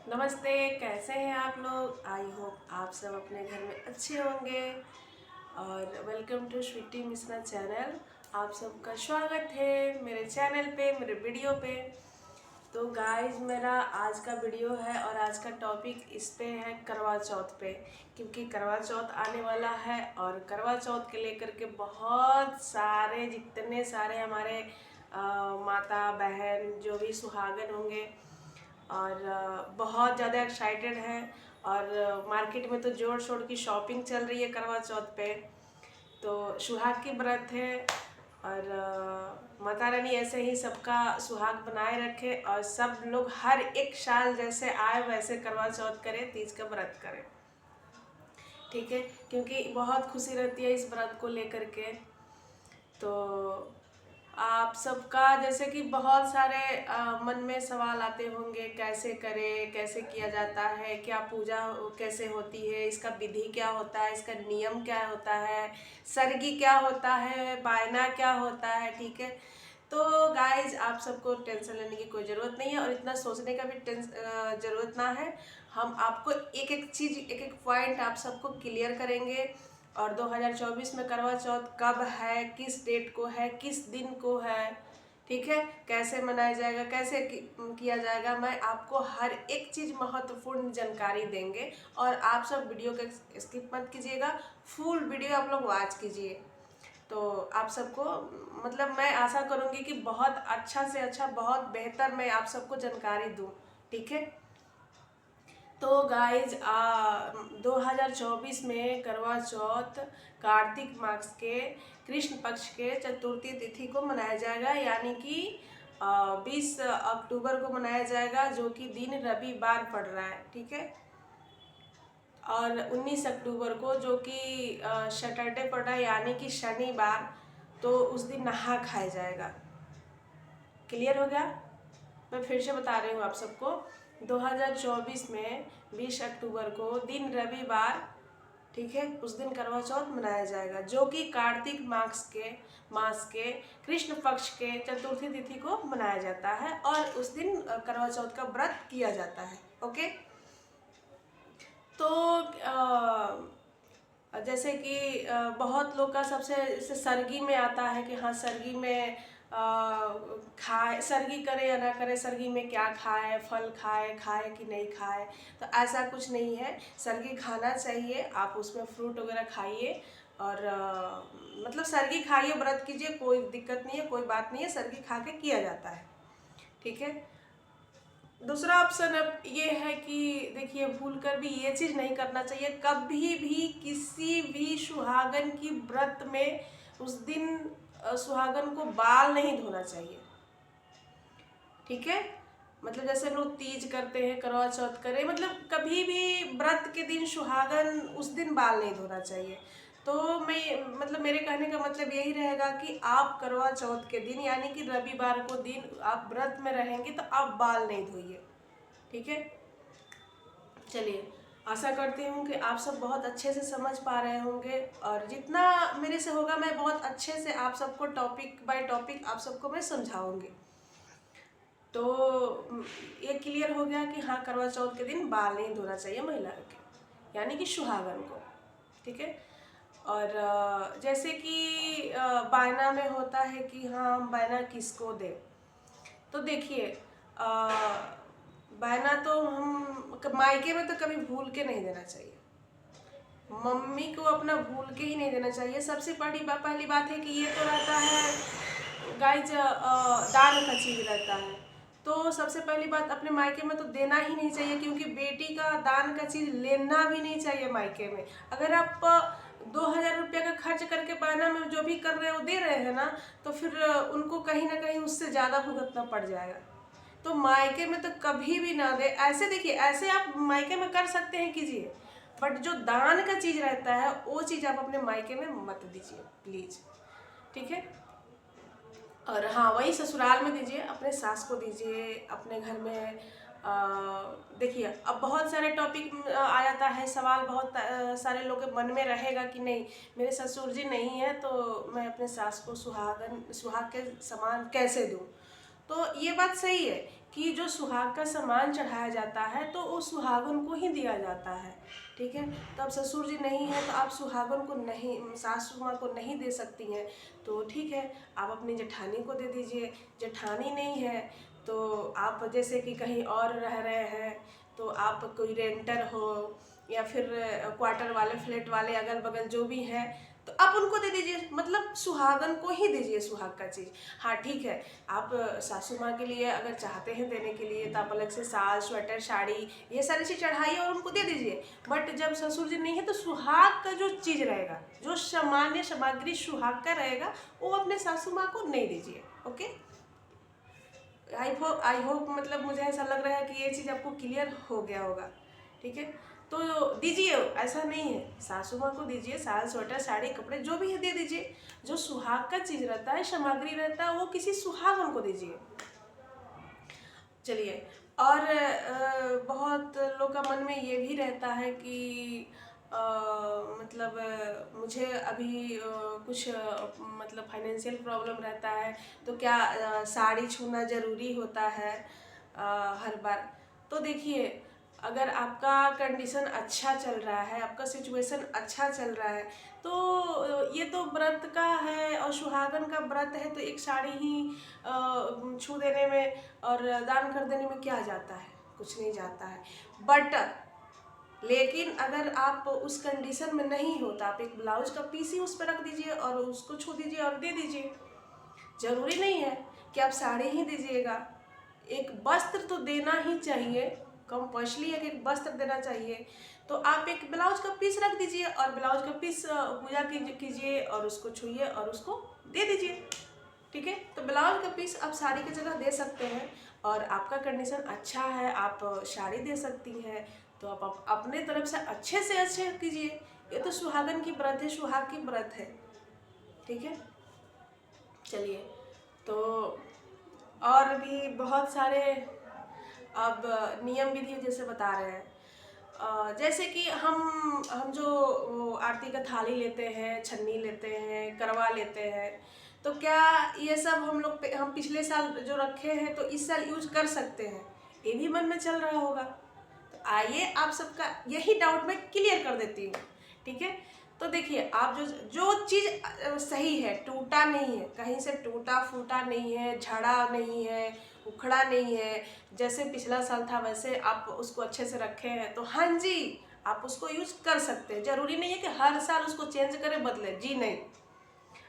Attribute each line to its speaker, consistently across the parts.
Speaker 1: नमस्ते। कैसे हैं आप लोग? आई होप आप सब अपने घर में अच्छे होंगे। और welcome to Sweety Mishra channel. आप सबका स्वागत है मेरे चैनल पे, मेरे वीडियो पे। तो गाइस, मेरा आज का वीडियो है और आज का टॉपिक इस पे है करवा चौथ पे, क्योंकि करवा चौथ आने वाला है और करवा चौथ के लेकर के बहुत सारे, जितने सारे हमारे माता बहन जो भी सुहागन होंगे और बहुत ज़्यादा एक्साइटेड हैं। और मार्केट में तो जोर शोर की शॉपिंग चल रही है करवा चौथ पे। तो सुहाग की व्रत है और माता रानी ऐसे ही सबका सुहाग बनाए रखे और सब लोग हर एक साल जैसे आए वैसे करवा चौथ करें, तीज का व्रत करें। ठीक है, क्योंकि बहुत खुशी रहती है इस व्रत को लेकर के। तो आप सबका जैसे कि बहुत सारे मन में सवाल आते होंगे, कैसे करें, कैसे किया जाता है, क्या पूजा कैसे होती है, इसका विधि क्या होता है, इसका नियम क्या होता है, सरगी क्या होता है, बायना क्या होता है। ठीक है, तो गाइज आप सबको टेंशन लेने की कोई ज़रूरत नहीं है और इतना सोचने का भी ज़रूरत ना है। हम आपको एक एक चीज़, एक एक पॉइंट आप सबको क्लियर करेंगे। और 2024 में करवा चौथ कब है, किस डेट को है, किस दिन को है, ठीक है, कैसे मनाया जाएगा, कैसे किया जाएगा, मैं आपको हर एक चीज़ महत्वपूर्ण जानकारी देंगे। और आप सब वीडियो को स्किप मत कीजिएगा, फुल वीडियो आप लोग वॉच कीजिए। तो आप सबको मतलब मैं आशा करूँगी कि बहुत अच्छा से अच्छा, बहुत बेहतर मैं आप सबको जानकारी दूँ। ठीक है, तो गाइज 2024 में करवा चौथ कार्तिक मास के कृष्ण पक्ष के चतुर्थी तिथि को मनाया जाएगा, यानी कि 20 अक्टूबर को मनाया जाएगा, जो कि दिन रविवार पड़ रहा है। ठीक है, और 19 अक्टूबर को जो कि सैटरडे पड़ रहा है, यानी कि शनिवार, तो उस दिन नहा खाया जाएगा। क्लियर हो गया? मैं फिर से बता रही हूँ आप सबको। 2024 में 20 अक्टूबर को दिन रविवार, ठीक है, उस दिन करवा चौथ मनाया जाएगा, जो कि कार्तिक मास के कृष्ण पक्ष के चतुर्थी तिथि को मनाया जाता है और उस दिन करवा चौथ का व्रत किया जाता है। ओके, तो जैसे कि बहुत लोग का सबसे जैसे सरगी में आता है कि हाँ, सरगी में खाए, सरगी करे या ना करे, सरगी में क्या खाए, फल खाए, खाए कि नहीं खाए। तो ऐसा कुछ नहीं है, सरगी खाना चाहिए, आप उसमें फ्रूट वगैरह खाइए और मतलब सरगी खाइए, व्रत कीजिए, कोई दिक्कत नहीं है, कोई बात नहीं है, सरगी खा के किया जाता है। ठीक है, दूसरा ऑप्शन अब ये है कि देखिए, भूल कर भी ये चीज़ नहीं करना चाहिए, कभी भी किसी भी सुहागन की व्रत में उस दिन सुहागन को बाल नहीं धोना चाहिए। ठीक है, मतलब जैसे हम लोग तीज करते हैं, करवा चौथ करें, मतलब कभी भी व्रत के दिन सुहागन उस दिन बाल नहीं धोना चाहिए। तो मैं मतलब मेरे कहने का मतलब यही रहेगा कि आप करवा चौथ के दिन, यानी कि रविवार को दिन आप व्रत में रहेंगे तो आप बाल नहीं धोइए। ठीक है, चलिए, आशा करती हूँ कि आप सब बहुत अच्छे से समझ पा रहे होंगे और जितना मेरे से होगा मैं बहुत अच्छे से आप सबको टॉपिक बाय टॉपिक आप सबको मैं समझाऊंगी। तो ये क्लियर हो गया कि हाँ, करवा चौथ के दिन बाल नहीं धोना चाहिए महिला के, यानी कि सुहागन को। ठीक है, और जैसे कि बायना में होता है कि हाँ, हम बायना किसको दें। तो देखिए, बहना तो हम मायके में तो कभी भूल के नहीं देना चाहिए, मम्मी को अपना भूल के ही नहीं देना चाहिए। सबसे पहली बात है कि ये तो रहता है गाइज, दान का चीज रहता है, तो सबसे पहली बात अपने मायके में तो देना ही नहीं चाहिए, क्योंकि बेटी का दान का चीज लेना भी नहीं चाहिए मायके में। अगर आप 2000 रुपया का खर्च करके बहना में जो भी कर रहे हो दे रहे हैं ना, तो फिर उनको कहीं ना कहीं उससे ज़्यादा भुगतना पड़ जाएगा। तो मायके में तो कभी भी ना दे। ऐसे देखिए, ऐसे आप मायके में कर सकते हैं, कीजिए, बट जो दान का चीज़ रहता है वो चीज़ आप अपने मायके में मत दीजिए प्लीज़। ठीक है, और हाँ, वही ससुराल में दीजिए, अपने सास को दीजिए, अपने घर में। देखिए, अब बहुत सारे टॉपिक आ जाता है, सवाल बहुत सारे लोगों के मन में रहेगा कि नहीं, मेरे ससुर जी नहीं है तो मैं अपने सास को सुहाग के समान कैसे दूँ। तो ये बात सही है कि जो सुहाग का सामान चढ़ाया जाता है तो वो सुहागन को ही दिया जाता है, ठीक है। तो अब ससुर जी नहीं है तो आप सुहागन को नहीं, सासू माँ को नहीं दे सकती हैं, तो ठीक है आप अपनी जेठानी को दे दीजिए। जेठानी नहीं है तो आप जैसे कि कहीं और रह रहे हैं तो आप कोई रेंटर हो या फिर क्वार्टर वाले, फ्लैट वाले, अगल बगल जो भी हैं तो आप उनको दे दीजिए, मतलब सुहागन को ही दीजिए सुहाग का चीज़। हाँ ठीक है, आप सासू माँ के लिए अगर चाहते हैं देने के लिए तो आप अलग से साल, स्वेटर, साड़ी, ये सारी चीज़ चढ़ाइए और उनको दे दीजिए। बट जब ससुर जी नहीं है तो सुहाग का जो चीज़ रहेगा, जो सामान्य सामग्री सुहाग का रहेगा, वो अपने सासू माँ को नहीं दीजिए। ओके, आई होप मतलब मुझे ऐसा लग रहा है कि ये चीज़ आपको क्लियर हो गया होगा, ठीक है। तो दीजिए, ऐसा नहीं है, सासू माँ को दीजिए, साल, स्वेटर, साड़ी, कपड़े जो भी है दे दीजिए। जो सुहाग का चीज़ रहता है, सामग्री रहता है, वो किसी सुहागन को दीजिए। चलिए, और बहुत लोग का मन में ये भी रहता है कि मतलब मुझे अभी कुछ मतलब फाइनेंशियल प्रॉब्लम रहता है तो क्या साड़ी छूना ज़रूरी होता है हर बार। तो देखिए, अगर आपका कंडीशन अच्छा चल रहा है, आपका सिचुएशन अच्छा चल रहा है, तो ये तो व्रत का है और सुहागन का व्रत है, तो एक साड़ी ही छू देने में और दान कर देने में क्या जाता है, कुछ नहीं जाता है। बट लेकिन अगर आप उस कंडीशन में नहीं हो तो आप एक ब्लाउज का पीस ही उस पर रख दीजिए और उसको छू दीजिए और दे दीजिए। जरूरी नहीं है कि आप साड़ी ही दीजिएगा, एक वस्त्र तो देना ही चाहिए, कंपल्सरी एक वस्त्र देना चाहिए। तो आप एक ब्लाउज का पीस रख दीजिए और ब्लाउज का पीस पूजा कीजिए और उसको छुइए और उसको दे दीजिए, ठीक है। तो ब्लाउज का पीस आप साड़ी की जगह दे सकते हैं और आपका कंडीशन अच्छा है, आप साड़ी दे सकती हैं, तो आप अपने तरफ से अच्छे कीजिए। ये तो सुहागन की व्रत है, सुहाग की व्रत है, ठीक है। चलिए, तो और भी बहुत सारे अब नियम विधि जैसे बता रहे हैं, जैसे कि हम जो आरती का थाली लेते हैं, छन्नी लेते हैं, करवा लेते हैं, तो क्या ये सब हम पिछले साल जो रखे हैं तो इस साल यूज कर सकते हैं, ये भी मन में चल रहा होगा। तो आइए आप सबका यही डाउट मैं क्लियर कर देती हूँ, ठीक है। तो देखिए, आप जो जो चीज़ सही है, टूटा नहीं है, कहीं से टूटा फूटा नहीं है, झड़ा नहीं है, उखड़ा नहीं है, जैसे पिछला साल था वैसे आप उसको अच्छे से रखे हैं, तो हाँ जी आप उसको यूज कर सकते हैं। जरूरी नहीं है कि हर साल उसको चेंज करें, बदले, जी नहीं,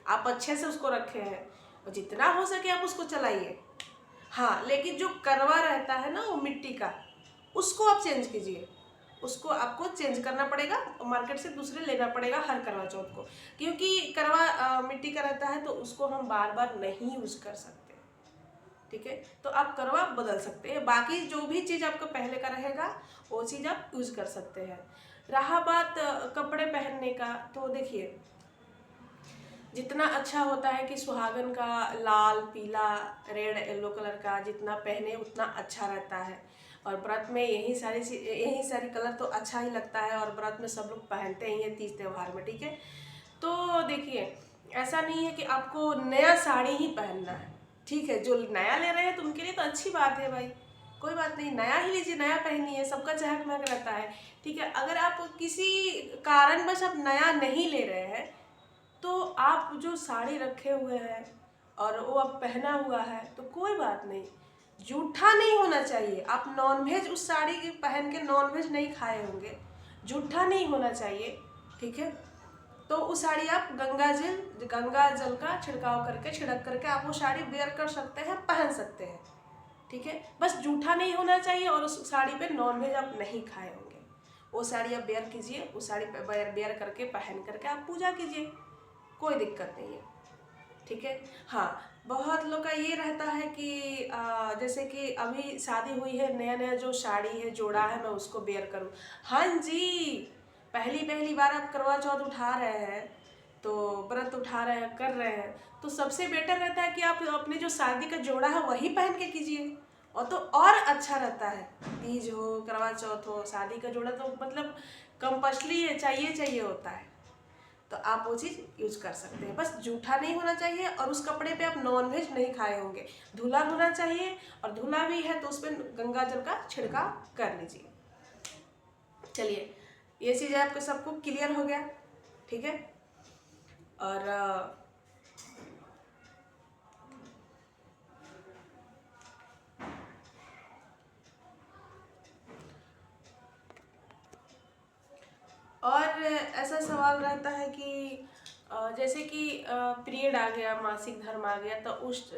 Speaker 1: आप अच्छे से उसको रखे हैं और जितना हो सके आप उसको चलाइए। हाँ, लेकिन जो करवा रहता है ना वो मिट्टी का, उसको आप चेंज कीजिए, उसको आपको चेंज करना पड़ेगा, मार्केट से दूसरे लेना पड़ेगा हर करवा चौथ को, क्योंकि करवा मिट्टी का रहता है तो उसको हम बार बार नहीं यूज कर सकते, ठीक है। तो आप करवा बदल सकते हैं, बाकी जो भी चीज़ आपका पहले का रहेगा वो चीज़ आप यूज कर सकते हैं। रहा बात कपड़े पहनने का, तो देखिए, जितना अच्छा होता है कि सुहागन का लाल, पीला, रेड, येलो कलर का जितना पहने उतना अच्छा रहता है, और व्रत में यही सारी कलर तो अच्छा ही लगता है, और व्रत में सब लोग पहनते ही हैं तीज त्योहार में, ठीक है। तो देखिए, ऐसा नहीं है कि आपको नया साड़ी ही पहनना है, ठीक है। जो नया ले रहे हैं तो उनके लिए तो अच्छी बात है भाई, कोई बात नहीं, नया ही लीजिए, नया पहनिए, सबका चहक महक रहता है, ठीक है। अगर आप किसी कारणवश आप नया नहीं ले रहे हैं तो आप जो साड़ी रखे हुए हैं और वो अब पहना हुआ है तो कोई बात नहीं, जूठा नहीं होना चाहिए। आप नॉनवेज उस साड़ी के पहन के नॉनवेज नहीं खाए होंगे, जूठा नहीं होना चाहिए, ठीक है। तो उस साड़ी आप गंगा जल का छिड़क करके आप वो साड़ी वेयर कर सकते हैं, पहन सकते हैं, ठीक है। बस जूठा नहीं होना चाहिए और उस साड़ी पे नॉनवेज आप नहीं खाए होंगे, वो साड़ी आप वेयर कीजिए, उस साड़ी पे वेयर करके पहन करके आप पूजा कीजिए, कोई दिक्कत नहीं है, ठीक है। हाँ, बहुत लोग का ये रहता है कि जैसे कि अभी शादी हुई है, नया नया जो साड़ी है, जोड़ा है, मैं उसको बेयर करूँ। हाँ जी, पहली बार आप करवा चौथ उठा रहे हैं, तो व्रत उठा रहे हैं, कर रहे हैं, तो सबसे बेटर रहता है कि आप अपने जो शादी का जोड़ा है वही पहन के कीजिए, और तो और अच्छा रहता है। तीज हो, करवा चौथ हो, शादी का जोड़ा तो मतलब कंपल्सरी है, चाहिए होता है। तो आप वो चीज़ यूज कर सकते हैं। बस जूठा नहीं होना चाहिए और उस कपड़े पे आप नॉनवेज नहीं खाए होंगे, धुला होना चाहिए, और धुला भी है तो उस पर गंगा जल का छिड़काव कर लीजिए। चलिए, ये चीज़ आपको सबको क्लियर हो गया, ठीक है। और ऐसा सवाल रहता है कि जैसे कि पीरियड आ गया, मासिक धर्म आ गया, तो उस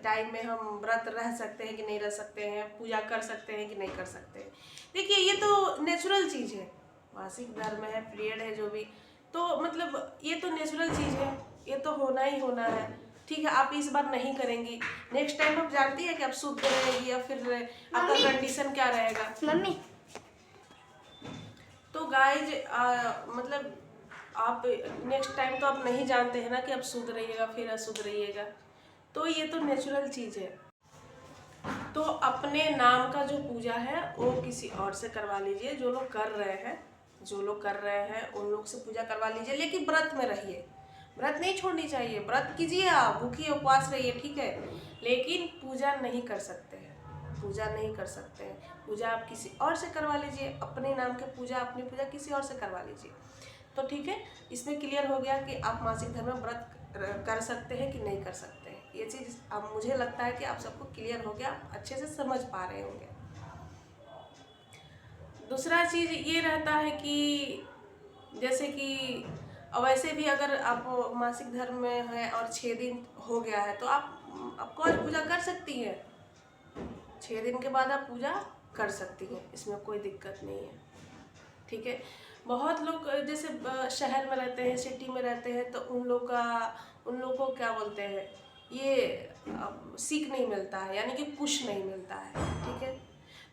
Speaker 1: टाइम में हम व्रत रह सकते हैं कि नहीं रह सकते हैं, पूजा कर सकते हैं कि नहीं कर सकते हैं। देखिए, ये तो नेचुरल चीज़ है, मासिक धर्म है, पीरियड है, जो भी, तो मतलब ये तो नेचुरल चीज़ है, ये तो होना ही होना है। ठीक है, आप इस बार नहीं करेंगी, नेक्स्ट टाइम आप जानती है कि आप शुद्ध रहेगी या फिर आपका कंडीशन क्या रहेगा। मम्मी, तो गाइज मतलब आप नेक्स्ट टाइम तो आप नहीं जानते हैं ना कि आप शुद्ध रहिएगा फिर अशुद्ध रहिएगा, तो ये तो नेचुरल चीज़ है। तो अपने नाम का जो पूजा है वो किसी और से करवा लीजिए, जो लोग कर रहे हैं उन लोग से पूजा करवा लीजिए, लेकिन व्रत में रहिए, व्रत नहीं छोड़नी चाहिए, व्रत कीजिए, आप भूखिए उपवास रहिए, ठीक है, लेकिन पूजा नहीं कर सकते हैं, पूजा आप किसी और से करवा लीजिए, अपने नाम के पूजा, अपनी पूजा किसी और से करवा लीजिए। तो ठीक है, इसमें क्लियर हो गया कि आप मासिक धर्म में व्रत कर सकते हैं कि नहीं कर सकते हैं। ये चीज़ अब मुझे लगता है कि आप सबको क्लियर हो गया, आप अच्छे से समझ पा रहे होंगे। दूसरा चीज़ ये रहता है कि जैसे कि वैसे भी अगर आप मासिक धर्म में है और 6 दिन हो गया है तो आपको आज पूजा कर सकती है, 6 दिन के बाद आप पूजा कर सकती हैं, इसमें कोई दिक्कत नहीं है, ठीक है। बहुत लोग जैसे शहर में रहते हैं, सिटी में रहते हैं, तो उन लोग को क्या बोलते हैं, ये सीख नहीं मिलता है, यानी कि कुश नहीं मिलता है, ठीक है।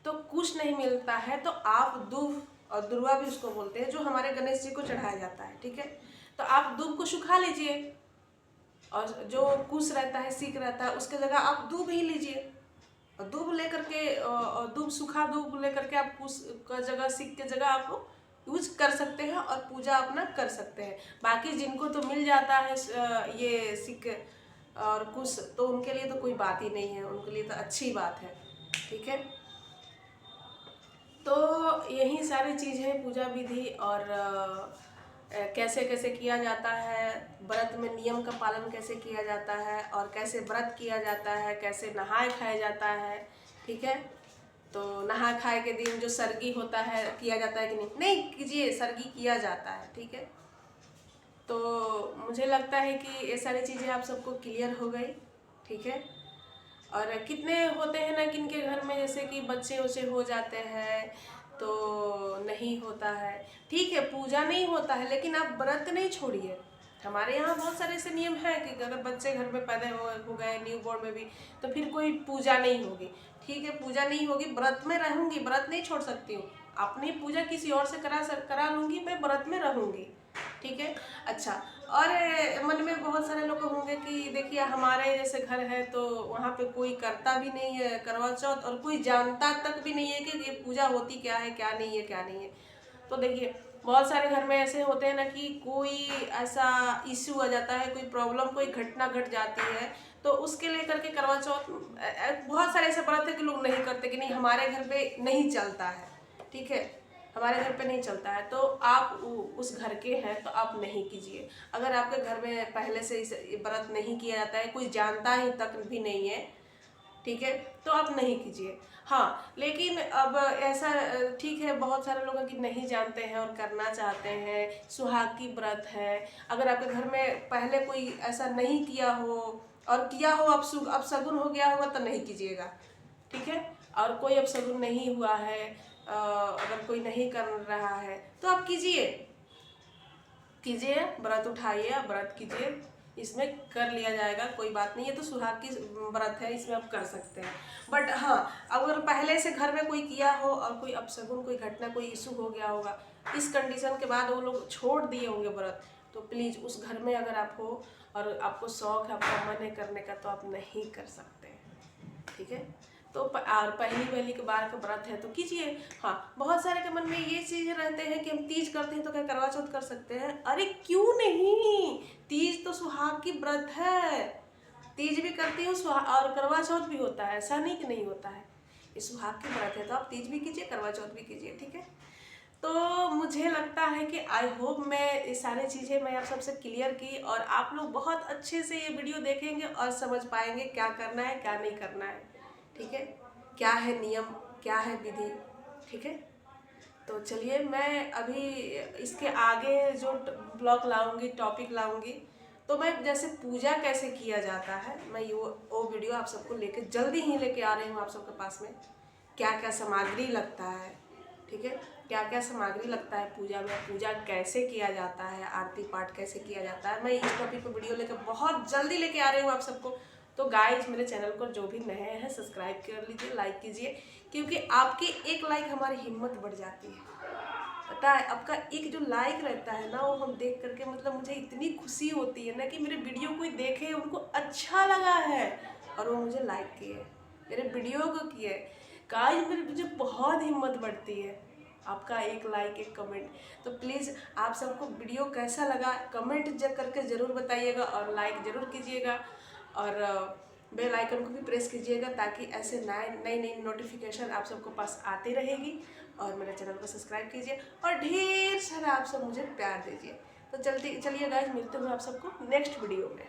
Speaker 1: तो कुश नहीं मिलता है तो आप दूब और दुर्वा भी उसको बोलते हैं, जो हमारे गणेश जी को चढ़ाया जाता है, ठीक है, तो आप दूब को सुखा लीजिए, और जो कुश रहता है, सीख रहता है, उसके जगह आप दूब ही लीजिए, और दूब लेकर के दूब, सूखा दूब लेकर के आप कुश का जगह, सीख के जगह आप यूज कर सकते हैं और पूजा अपना कर सकते हैं। बाकी जिनको तो मिल जाता है ये सिक और कुश, तो उनके लिए तो कोई बात ही नहीं है, उनके लिए तो अच्छी बात है, ठीक है। तो यही सारी चीज़ है, पूजा विधि और कैसे कैसे किया जाता है, व्रत में नियम का पालन कैसे किया जाता है, और कैसे व्रत किया जाता है, कैसे नहाए खाया जाता है, ठीक है। तो नहा खाए के दिन जो सरगी होता है, किया जाता है कि नहीं, नहीं कीजिए, सरगी किया जाता है, ठीक है। तो मुझे लगता है कि ये सारी चीज़ें आप सबको क्लियर हो गई, ठीक है। और कितने होते हैं ना कि इनके घर में जैसे कि बच्चे उच्चे हो जाते हैं तो नहीं होता है, ठीक है, पूजा नहीं होता है, लेकिन आप व्रत नहीं छोड़िए। हमारे यहाँ बहुत सारे ऐसे नियम हैं कि अगर बच्चे घर में पैदा हो गए, न्यू बॉर्न में भी, तो फिर कोई पूजा नहीं होगी, ठीक है, पूजा नहीं होगी, व्रत में रहूँगी, व्रत नहीं छोड़ सकती हूँ, अपनी पूजा किसी और से करा लूँगी, मैं व्रत में रहूँगी, ठीक है। अच्छा, और मन में बहुत सारे लोग होंगे कि देखिए हमारे जैसे घर है तो वहाँ पे कोई करता भी नहीं है करवा चौथ, और कोई जानता तक भी नहीं है कि ये पूजा होती क्या है, क्या नहीं है, क्या नहीं है। तो देखिए, बहुत सारे घर में ऐसे होते हैं ना कि कोई ऐसा इश्यू आ जाता है, कोई प्रॉब्लम, कोई घटना घट जाती है, तो उसके लेकर के करवा चौथ बहुत सारे ऐसे व्रत है कि लोग नहीं करते, कि नहीं हमारे घर पे नहीं चलता है, ठीक है, हमारे घर पे नहीं चलता है, तो आप उस घर के हैं तो आप नहीं कीजिए। अगर आपके घर में पहले से इस व्रत नहीं किया जाता है, कोई जानता ही तक भी नहीं है, ठीक है, तो आप नहीं कीजिए। हाँ, लेकिन अब ऐसा ठीक है, बहुत सारे लोग कि नहीं जानते हैं और करना चाहते हैं, सुहाग की व्रत है, अगर आपके घर में पहले कोई ऐसा नहीं किया हो और किया हो अब शगुन हो गया होगा तो नहीं कीजिएगा, ठीक है। और कोई अब शगुन नहीं हुआ है, अगर कोई नहीं कर रहा है तो आप कीजिए, व्रत उठाइए, व्रत कीजिए, इसमें कर लिया जाएगा, कोई बात नहीं है। तो सुहाग की व्रत है, इसमें आप कर सकते हैं। बट हाँ, अगर पहले से घर में कोई किया हो और कोई अपशगुन, कोई घटना, कोई इशू हो गया होगा, इस कंडीशन के बाद वो लोग छोड़ दिए होंगे व्रत, तो प्लीज़ उस घर में अगर आप हो और आपको शौक है, आपका मन है करने का, तो आप नहीं कर सकते, ठीक है। तो और पहली के बार का व्रत है तो कीजिए। हाँ, बहुत सारे के मन में ये चीज़ रहते हैं कि हम तीज करते हैं तो क्या करवा चौथ कर सकते हैं? अरे क्यों नहीं, तीज तो सुहाग की व्रत है, तीज भी करती हूँ और करवा चौथ भी होता है, ऐसा नहीं कि नहीं होता है। ये सुहाग की व्रत है तो आप तीज भी कीजिए, करवा चौथ भी कीजिए, ठीक है। तो मुझे लगता है कि आई होप मैं ये सारी चीज़ें मैं आप सबसे क्लियर की और आप लोग बहुत अच्छे से ये वीडियो देखेंगे और समझ पाएंगे क्या करना है क्या नहीं करना है, ठीक है, क्या है नियम, क्या है विधि, ठीक है। तो चलिए मैं अभी इसके आगे जो ब्लॉग लाऊंगी, टॉपिक लाऊंगी, तो मैं जैसे पूजा कैसे किया जाता है मैं वो वीडियो आप सबको लेके जल्दी ही लेके आ रही हूँ आप सबके पास में। क्या क्या सामग्री लगता है, ठीक है, क्या क्या सामग्री लगता है पूजा में, पूजा कैसे किया जाता है, आरती पाठ कैसे किया जाता है, मैं इस टॉपिक पर वीडियो लेकर बहुत जल्दी लेके आ रही हूँ आप सबको। तो गाइज मेरे चैनल को जो भी नए हैं सब्सक्राइब कर लीजिए, लाइक कीजिए, क्योंकि आपकी एक लाइक हमारी हिम्मत बढ़ जाती है। पता है आपका एक जो लाइक रहता है ना, वो हम देख करके मतलब मुझे इतनी खुशी होती है ना कि मेरे वीडियो कोई देखे, उनको अच्छा लगा है और वो मुझे लाइक किए, मेरे वीडियो को किए। गाइस मेरे मुझे बहुत हिम्मत बढ़ती है आपका एक लाइक, एक कमेंट। तो प्लीज़ आप सबको वीडियो कैसा लगा कमेंट करके ज़रूर बताइएगा और लाइक ज़रूर कीजिएगा और बेल आइकन को भी प्रेस कीजिएगा ताकि ऐसे नई नई नोटिफिकेशन आप सबको पास आती रहेगी। और मेरे चैनल को सब्सक्राइब कीजिए और ढेर सारा आप सब मुझे प्यार दीजिए। तो चलिए गाइस मिलते हैं आप सबको नेक्स्ट वीडियो में।